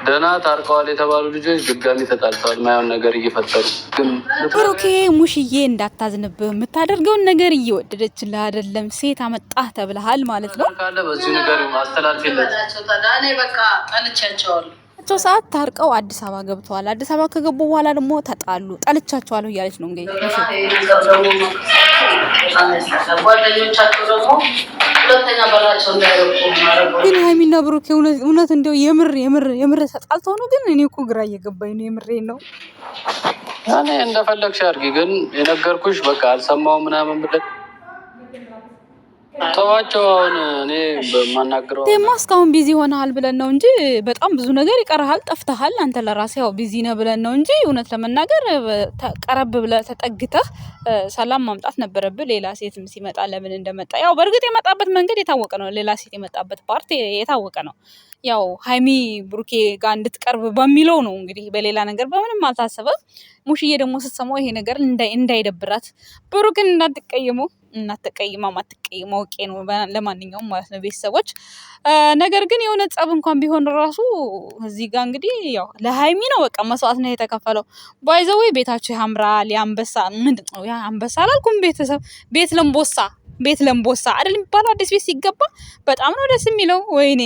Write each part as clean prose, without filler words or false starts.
ደህና ታርቀዋል የተባሉ ልጆች ድጋሚ ተጣልተዋል። ማየውን ነገር እየፈጠሩ ግን ብሩኬ ሙሽዬ እንዳታዝንብህ የምታደርገውን ነገር እየወደደችልህ አይደለም። ሴት አመጣህ ተብለሃል ማለት ነው። ካለ በዚህ ነገር አስተላልፊለት። እኔ በቃ ጠልቻቸዋለሁ። ሰዓት ታርቀው አዲስ አበባ ገብተዋል። አዲስ አበባ ከገቡ በኋላ ደግሞ ተጣሉ። ጠልቻቸዋለሁ እያለች ነው እንግዲህ ጓደኞቻቸው ደግሞ ሁለተኛ በራቸው እንዳይረቁ ማረገው። ግን ሀይሚና ብሩኬ እውነት እንደው የምር ተጣልተው ነው። ግን እኔ እኮ ግራ እየገባኝ ነው። የምሬን ነው። እኔ እንደፈለግሽ አድርጊ፣ ግን የነገርኩሽ በቃ አልሰማው ምናምን ብለሽ ተዋቸው። አሁን እኔ በማናግረው ቴማ እስካሁን ቢዚ ሆነሃል ብለን ነው እንጂ በጣም ብዙ ነገር ይቀርሃል፣ ጠፍተሃል። አንተ ለራስህ ያው ቢዚ ነህ ብለን ነው እንጂ እውነት ለመናገር ቀረብ ብለህ ተጠግተህ ሰላም ማምጣት ነበረብህ። ሌላ ሴትም ሲመጣ ለምን እንደመጣ ያው በእርግጥ የመጣበት መንገድ የታወቀ ነው። ሌላ ሴት የመጣበት ፓርት የታወቀ ነው። ያው ሀይሚ ብሩኬ ጋር እንድትቀርብ በሚለው ነው እንግዲህ፣ በሌላ ነገር በምንም አልታሰበም። ሙሽዬ ደግሞ ስትሰማው ይሄ ነገር እንዳይደብራት ብሩክን እንዳትቀየመው እናትቀይማ ማትቀይማ ወቄ ነው ለማንኛውም ማለት ነው ቤተሰቦች። ነገር ግን የሆነ ጸብ እንኳን ቢሆን ራሱ እዚህ ጋር እንግዲህ ያው ለሀይሚ ነው በቃ መስዋዕት ነው የተከፈለው። ባይዘዌ ቤታቸው ያምራል። የአንበሳ ምንድነው ያ አንበሳ አላልኩም ቤተሰብ ቤት ለምቦሳ አይደል የሚባለው? አዲስ ቤት ሲገባ በጣም ነው ደስ የሚለው። ወይኔ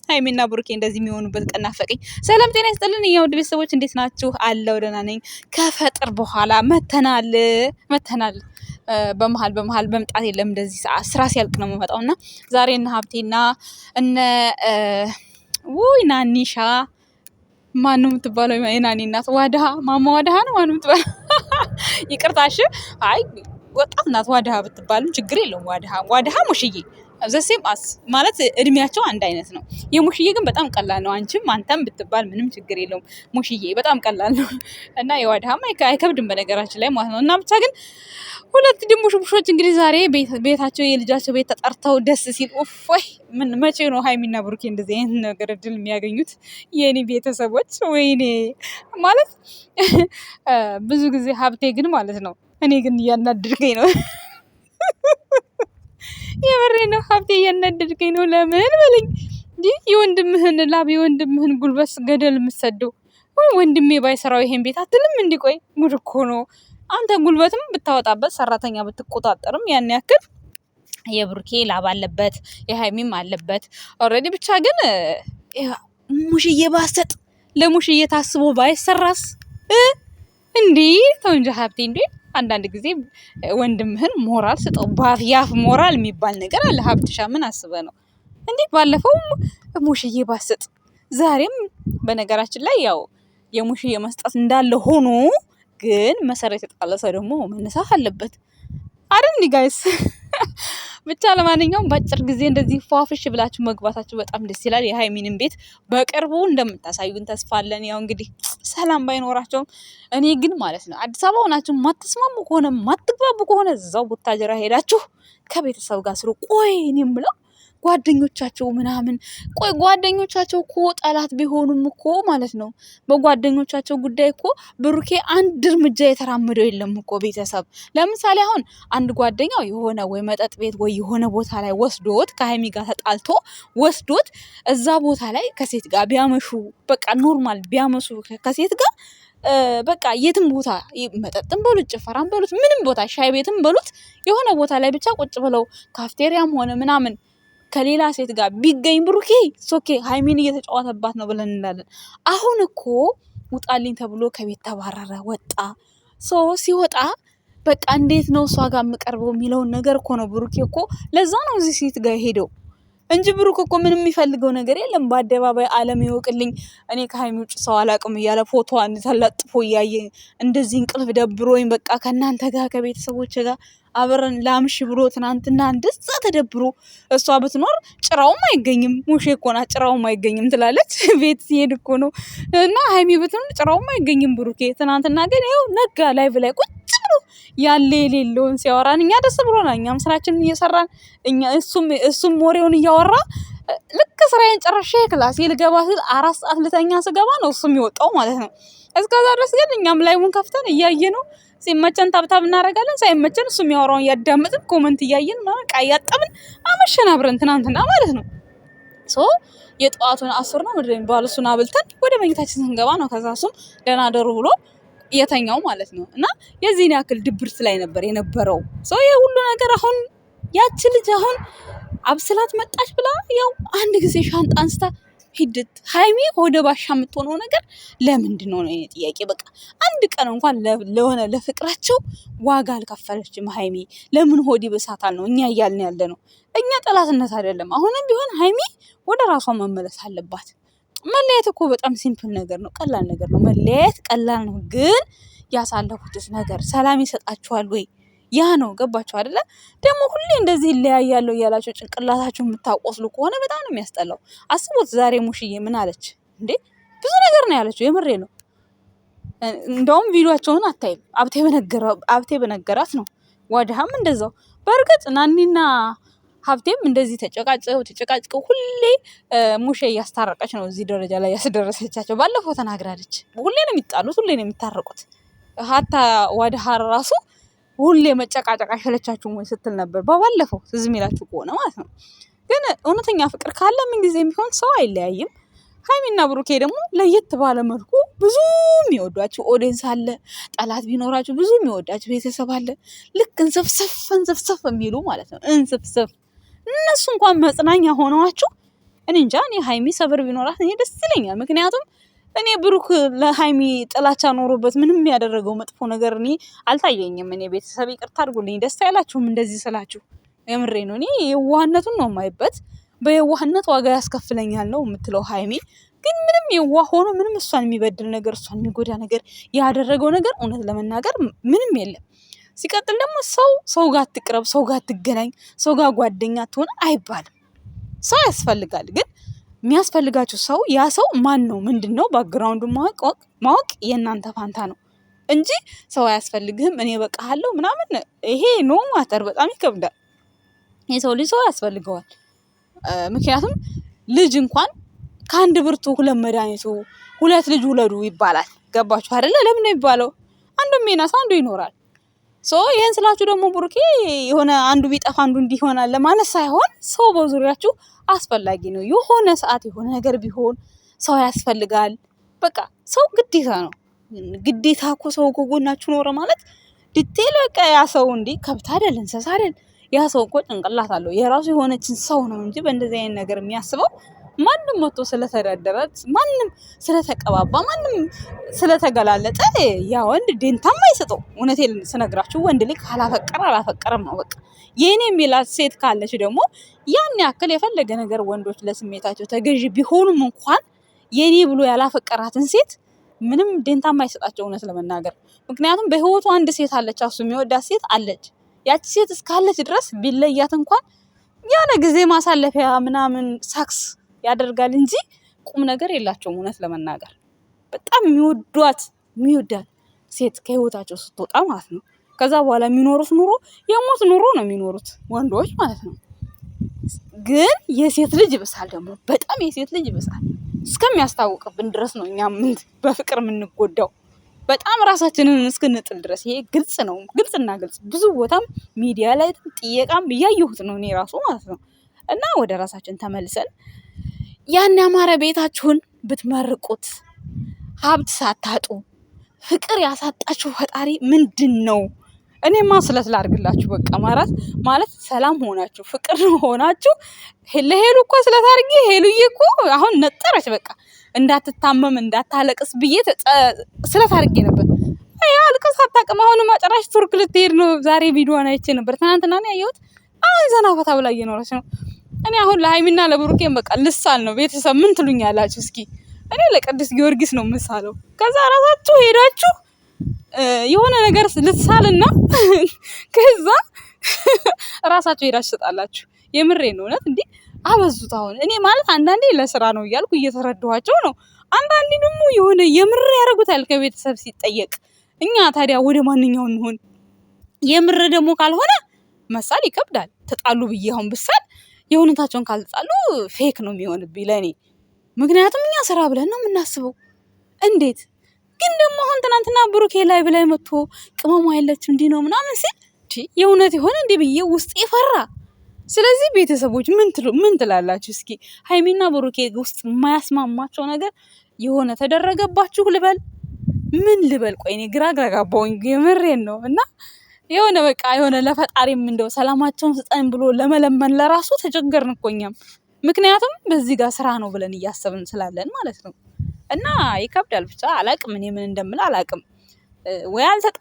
ሀይሚና ብሩኬ እንደዚህ የሚሆኑበት ቀን ናፈቀኝ። ሰላም ጤና ይስጥልን የኛ ውድ ቤተሰቦች እንዴት ናችሁ? አለው ደህና ነኝ። ከፈጥር በኋላ መተናል። በመሀል መምጣት የለም። እንደዚህ ሰዓት ስራ ሲያልቅ ነው የምመጣው እና ዛሬ እነ ሀብቴና እነ ናኒሻ ማነው የምትባለው? የናኒ እናት ዋድሃ ማማ ዋድሃ ነው ማነው የምትባለው? ይቅርታሽ። አይ ወጣት እናት ዋድሃ ብትባልም ችግር የለውም። ዋድሃ ሙሽዬ ዘሴም አስ ማለት እድሜያቸው አንድ አይነት ነው። የሙሽዬ ግን በጣም ቀላል ነው። አንተም ብትባል ምንም ችግር የለውም። ሙሽዬ በጣም ቀላል ነው እና የዋድሃም አይከብድም በነገራችን ላይ ማለት ነው። እና ብቻ ግን ሁለት ድሙሽሙሾች እንግዲህ ዛሬ ቤታቸው የልጃቸው ቤት ተጠርተው ደስ ሲል ወይ ምን መቼ ነው ሀይሚና ብሩኬ እንደዚህ አይነት ነገር እድል የሚያገኙት? የኔ ቤተሰቦች ወይኔ ማለት ብዙ ጊዜ ሀብቴ ግን ማለት ነው እኔ ግን እያናደድከኝ ነው። የምሬ ነው ሀብቴ እያናደድከኝ ነው። ለምን በለኝ እንጂ የወንድምህን ላብ የወንድምህን ጉልበት ገደል የምትሰደው ወይ ወንድሜ ባይሰራው ይሄን ቤት አትልም? እንዲቆይ ጉድ እኮ ነው። አንተ ጉልበትም ብታወጣበት ሰራተኛ ብትቆጣጠርም ያን ያክል የብሩኬ ላብ አለበት የሀይሚም አለበት ኦልሬዲ። ብቻ ግን ሙሽዬ ባሰጥ ለሙሽዬ ታስቦ ባይሰራስ እንዴ? ተው እንጂ ሀብቴ እንዴ! አንዳንድ ጊዜ ወንድምህን ሞራል ስጠው። ያፍ ሞራል የሚባል ነገር አለ። ሀብትሻ ምን አስበህ ነው እንዴ? ባለፈው ሙሽዬ ባሰጥ ዛሬም በነገራችን ላይ ያው የሙሽዬ መስጠት እንዳለ ሆኖ ግን መሰረት የጣለ ሰው ደግሞ መነሳት አለበት አይደል ጋይስ? ብቻ ለማንኛውም በአጭር ጊዜ እንደዚህ ፏፍሽ ብላችሁ መግባታችሁ በጣም ደስ ይላል። የሀይሚንም ቤት በቅርቡ እንደምታሳዩን ተስፋ አለን። ያው እንግዲህ ሰላም ባይኖራቸውም እኔ ግን ማለት ነው አዲስ አበባ ሆናችሁ ማትስማሙ ከሆነ ማትግባቡ ከሆነ እዛው ቡታጀራ ሄዳችሁ ከቤተሰብ ጋር ስሩ። ቆይ እኔ የምለው ጓደኞቻቸው ምናምን ቆይ ጓደኞቻቸው እኮ ጠላት ቢሆኑም እኮ ማለት ነው በጓደኞቻቸው ጉዳይ እኮ ብሩኬ አንድ እርምጃ የተራመደው የለም እኮ ቤተሰብ። ለምሳሌ አሁን አንድ ጓደኛው የሆነ ወይ መጠጥ ቤት ወይ የሆነ ቦታ ላይ ወስዶት ከሀይሚ ጋር ተጣልቶ ወስዶት እዛ ቦታ ላይ ከሴት ጋር ቢያመሹ በቃ ኖርማል ቢያመሹ ከሴት ጋር በቃ የትም ቦታ መጠጥም በሉት ጭፈራም በሉት ምንም ቦታ ሻይ ቤትም በሉት የሆነ ቦታ ላይ ብቻ ቁጭ ብለው ካፍቴሪያም ሆነ ምናምን ከሌላ ሴት ጋር ቢገኝ ብሩኬ ሶኬ ሀይሚን እየተጫወተባት ነው ብለን እንላለን። አሁን እኮ ውጣልኝ ተብሎ ከቤት ተባረረ ወጣ። ሲወጣ በቃ እንዴት ነው እሷ ጋር የምቀርበው የሚለውን ነገር እኮ ነው ብሩኬ እኮ ለዛ ነው እዚህ ሴት ጋር ሄደው እንጂ ብሩክ እኮ ምንም የሚፈልገው ነገር የለም። በአደባባይ ዓለም ይወቅልኝ እኔ ከሀይሚ ውጭ ሰው አላቅም እያለ ፎቶዋን ተለጥፎ እያየ እንደዚህ እንቅልፍ ደብሮኝ በቃ ከእናንተ ጋር ከቤተሰቦች ጋር አብረን ላምሽ ብሎ ትናንትና እንደዛ ተደብሮ እሷ ብትኖር ጭራውም አይገኝም። ሙሼ እኮ ናት ጭራውም አይገኝም ትላለች። ቤት ሲሄድ እኮ ነው እና ሀይሚ ብትኖር ጭራውም አይገኝም ብሩኬ። ትናንትና ግን ይኸው ነጋ ላይቭ ላይ ቁጭ ብሎ ያለ የሌለውን ሲያወራን እኛ ደስ ብሎናል። እኛም ስራችንን እየሰራን እሱም ወሬውን እያወራ ልክ ስራዬን ጨርሼ ክላሴ ልገባ ስል 4 ሰዓት ልተኛ ስገባ ነው እሱም ይወጣው ማለት ነው። እስከዛ ድረስ ግን እኛም ላይውን ከፍተን እያየ ነው። ሲመቸን ታብታብ እናደርጋለን፣ ሳይመቸን እሱ የሚያወራውን እያዳመጥን ኮመንት እያየን ማለት ቃ ያጣብን አመሸን አብረን ትናንትና ማለት ነው። ሶ የጠዋቱን 10 ነው ምንድነው የሚባለው እሱን አብልተን ወደ መኝታችን ስንገባ ነው ከዛ እሱም ደህና ደሩ ብሎ የተኛው ማለት ነው። እና የዚህን ያክል ድብርት ላይ ነበር የነበረው ሰው ይሄ ሁሉ ነገር። አሁን ያቺ ልጅ አሁን አብስላት መጣች ብላ ያው አንድ ጊዜ ሻንጣ አንስታ ሂድት ሃይሚ ወደ ባሻ የምትሆነው ነገር ለምንድን ነው የኔ ጥያቄ። በቃ አንድ ቀን እንኳን ለሆነ ለፍቅራቸው ዋጋ አልከፈለችም ሃይሚ። ለምን ሆዲ በሳታል ነው እኛ እያልን ያለ ነው። እኛ ጠላትነት አይደለም። አሁንም ቢሆን ሃይሚ ወደ ራሷ መመለስ አለባት። መለያየት እኮ በጣም ሲምፕል ነገር ነው፣ ቀላል ነገር ነው። መለያየት ቀላል ነው፣ ግን ያሳለፉት ነገር ሰላም ይሰጣችኋል ወይ? ያ ነው ገባችሁ አይደለ? ደግሞ ሁሌ እንደዚህ ይለያያለሁ እያላችሁ ጭንቅላታችሁ የምታቆስሉ ከሆነ በጣም ነው የሚያስጠላው። አስቡት ዛሬ ሙሽዬ ምን አለች እንዴ? ብዙ ነገር ነው ያለችው፣ የምሬ ነው። እንደውም ቪዲዮአቸውን አታይም። አብቴ በነገራት ነው። ዋድሃም እንደዛው። በእርግጥ ናኒና ሀብቴም እንደዚህ ተጨቃጭቀው ሁሌ ሙሼ እያስታረቀች ነው እዚህ ደረጃ ላይ ያስደረሰቻቸው። ባለፈው ተናግራለች። ሁሌ ነው የሚጣሉት፣ ሁሌ ነው የሚታረቁት። ሀታ ዋድሃ ራሱ ሁሌ መጨቃጨቅ አይሰለቻችሁም ወይ ስትል ነበር ባለፈው፣ ትዝ የሚላችሁ ከሆነ ማለት ነው። ግን እውነተኛ ፍቅር ካለ ምን ጊዜም ቢሆን ሰው አይለያይም። ሃይሚና ብሩኬ ደግሞ ለየት ባለ መልኩ ብዙ የሚወዷችሁ ኦዲየንስ አለ። ጠላት ቢኖራችሁ ብዙ የሚወዳችሁ ቤተሰብ አለ። ልክ እንስፍስፍ የሚሉ ማለት ነው። እንስፍስፍ እነሱ እንኳን መጽናኛ ሆነዋችሁ። እኔ እንጃ፣ እኔ ሃይሚ ሰብር ቢኖራት እኔ ደስ ይለኛል። ምክንያቱም እኔ ብሩክ ለሃይሚ ጥላቻ ኖሮበት ምንም ያደረገው መጥፎ ነገር እኔ አልታየኝም። እኔ ቤተሰብ ይቅርታ አድርጉልኝ፣ ደስ አይላችሁም እንደዚህ ስላችሁ፣ የምሬ ነው። እኔ የዋህነቱን ነው የማይበት። በየዋህነት ዋጋ ያስከፍለኛል ነው የምትለው ሃይሚ። ግን ምንም የዋህ ሆኖ ምንም እሷን የሚበድል ነገር እሷን የሚጎዳ ነገር ያደረገው ነገር እውነት ለመናገር ምንም የለም። ሲቀጥል ደግሞ ሰው ጋር ትቅረብ፣ ሰው ጋር ትገናኝ፣ ሰው ጋር ጓደኛ ትሆን አይባልም። ሰው ያስፈልጋል። ግን የሚያስፈልጋችሁ ሰው ያ ሰው ማን ነው ምንድን ነው ባክግራውንዱ ማወቅ የእናንተ ፋንታ ነው እንጂ ሰው አያስፈልግህም እኔ በቃሃለሁ ምናምን ይሄ ኖ ማተር በጣም ይከብዳል። የሰው ልጅ ሰው ያስፈልገዋል። ምክንያቱም ልጅ እንኳን ከአንድ ብርቱ ሁለት መድኃኒቱ፣ ሁለት ልጅ ውለዱ ይባላል። ገባችሁ አይደለ? ለምን ነው የሚባለው? አንዱ ሚናስ አንዱ ይኖራል። ይህን ስላችሁ ደግሞ ብሩኬ የሆነ አንዱ ቢጠፋ አንዱ እንዲህ ይሆናል ለማለት ሳይሆን ሰው በዙሪያችሁ አስፈላጊ ነው። የሆነ ሰዓት የሆነ ነገር ቢሆን ሰው ያስፈልጋል። በቃ ሰው ግዴታ ነው። ግዴታ እኮ ሰው ከጎናችሁ ኖረ ማለት ዲቴል በቃ ያ ሰው እንዲህ ከብት አይደል እንስሳ አይደል። ያ ሰው እኮ ጭንቅላት አለው። የራሱ የሆነችን ሰው ነው እንጂ በእንደዚህ አይነት ነገር የሚያስበው ማንም መጥቶ ስለተዳደረት፣ ማንም ስለተቀባባ፣ ማንም ስለተገላለጠ ያ ወንድ ዴንታም አይሰጠው። እውነቴን ስነግራችሁ ወንድ ልጅ ካላፈቀረ አላፈቀረም ነው በቃ። የኔ የሚላት ሴት ካለች ደግሞ ያን ያክል የፈለገ ነገር ወንዶች ለስሜታቸው ተገዥ ቢሆኑም እንኳን የኔ ብሎ ያላፈቀራትን ሴት ምንም ዴንታም አይሰጣቸው እውነት ለመናገር። ምክንያቱም በህይወቱ አንድ ሴት አለች፣ እሱ የሚወዳት ሴት አለች። ያቺ ሴት እስካለች ድረስ ቢለያት እንኳን ያለ ጊዜ ማሳለፊያ ምናምን ሳክስ ያደርጋል እንጂ ቁም ነገር የላቸውም እውነት ለመናገር። በጣም የሚወዳት ሴት ከህይወታቸው ስትወጣ ማለት ነው። ከዛ በኋላ የሚኖሩት ኑሮ የሞት ኑሮ ነው የሚኖሩት ወንዶች ማለት ነው። ግን የሴት ልጅ ይብሳል ደግሞ በጣም የሴት ልጅ ይብሳል። እስከሚያስታውቅብን ድረስ ነው እኛ በፍቅር የምንጎዳው በጣም ራሳችንን እስክንጥል ድረስ። ይሄ ግልጽ ነው፣ ግልጽና ግልጽ። ብዙ ቦታም ሚዲያ ላይ ጥየቃም እያየሁት ነው እኔ ራሱ ማለት ነው። እና ወደ ራሳችን ተመልሰን ያን ያማረ ቤታችሁን ብትመርቁት፣ ሀብት ሳታጡ ፍቅር ያሳጣችሁ ፈጣሪ ምንድን ነው? እኔማ ስለት ላድርግላችሁ በቃ ማለት ሰላም ሆናችሁ ፍቅር ሆናችሁ። ለሄሉ እኮ ስለት አድርጌ ሄሉዬ እኮ አሁን ነጠረች በቃ እንዳትታመም እንዳታለቅስ ብዬ ስለት አድርጌ ነበር። አልቅስ አታውቅም። አሁንማ ጭራሽ ቱርክ ልትሄድ ነው። ዛሬ ቪዲዮዋን አይቼ ነበር፣ ትናንትና ነው ያየሁት። አሁን ዘና ፈታ ብላ እየኖረች ነው። እኔ አሁን ለሃይሚና ለብሩኬን በቃ ልሳል ነው። ቤተሰብ ምን ትሉኛላችሁ እስኪ? እኔ ለቅዱስ ጊዮርጊስ ነው ምሳለው። ከዛ ራሳችሁ ሄዳችሁ የሆነ ነገር ልትሳልና ከዛ ራሳችሁ ሄዳችሁ ትሰጣላችሁ። የምሬን ነው እውነት። እንዴ አበዙት። አሁን እኔ ማለት አንዳንዴ ለስራ ነው እያልኩ እየተረዳኋቸው ነው። አንዳንዴ ደግሞ የሆነ የምር ያደርጉታል ከቤተሰብ ሲጠየቅ። እኛ ታዲያ ወደ ማንኛው እንሆን? የምር ደግሞ ካልሆነ መሳል ይከብዳል። ተጣሉ ብዬ አሁን ብሳል የእውነታቸውን ካልተጣሉ ፌክ ነው የሚሆንብኝ ለእኔ። ምክንያቱም እኛ ስራ ብለን ነው የምናስበው። እንዴት ግን ደግሞ አሁን ትናንትና ብሩኬ ላይ ብላይ መጥቶ ቅመሟ የለችም እንዲህ ነው ምናምን ሲል የእውነት ይሆን እንዲህ ብዬ ውስጥ የፈራ ስለዚህ ቤተሰቦች ምን ትላላችሁ? እስኪ ሀይሚና ብሩኬ ውስጥ የማያስማማቸው ነገር የሆነ ተደረገባችሁ ልበል? ምን ልበል? ቆይ እኔ ግራ ጋባሁኝ። የምሬን ነው። እና የሆነ በቃ የሆነ ለፈጣሪም እንደው ሰላማቸውን ስጠን ብሎ ለመለመን ለራሱ ተቸገርን እኮ እኛም። ምክንያቱም በዚህ ጋር ስራ ነው ብለን እያሰብን ስላለን ማለት ነው። እና ይከብዳል። ብቻ አላቅም፣ እኔ ምን እንደምል አላቅም።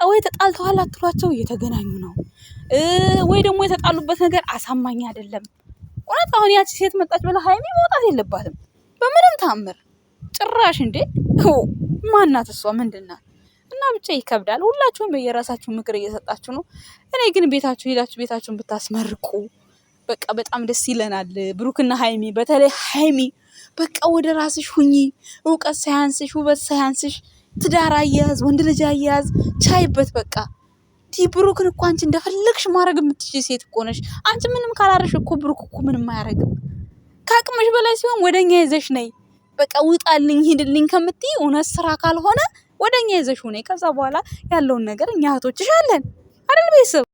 ወይ ተጣልተዋል አትሏቸው፣ እየተገናኙ ነው። ወይ ደግሞ የተጣሉበት ነገር አሳማኝ አይደለም። እውነት አሁን ያቺ ሴት መጣች ብለህ ሀይሚ መውጣት የለባትም በምንም ታምር ጭራሽ። እንዴ ማናት እሷ? ምንድናት? እና ብቻ ይከብዳል። ሁላችሁም በየራሳችሁ ምክር እየሰጣችሁ ነው። እኔ ግን ቤታችሁ ሄዳችሁ ቤታችሁን ብታስመርቁ በቃ በጣም ደስ ይለናል። ብሩክና ሀይሚ፣ በተለይ ሀይሚ በቃ ወደ ራስሽ ሁኚ። እውቀት ሳያንስሽ፣ ውበት ሳያንስሽ፣ ትዳር አያያዝ፣ ወንድ ልጅ አያያዝ ቻይበት በቃ። ብሩክን እኮ አንቺ እንደፈለግሽ ማድረግ የምትችይ ሴት እኮ ነሽ። አንቺ ምንም ካላረሽ እኮ ብሩክ እኮ ምንም አያደርግም። ከአቅምሽ በላይ ሲሆን ወደኛ ይዘሽ ነይ። በቃ ውጣልኝ ሂድልኝ ከምትይ እውነት ስራ ካልሆነ ወደኛ ይዘሽ ነይ። ከዛ በኋላ ያለውን ነገር እኛ እህቶችሽ አለን አይደል ቤተሰብ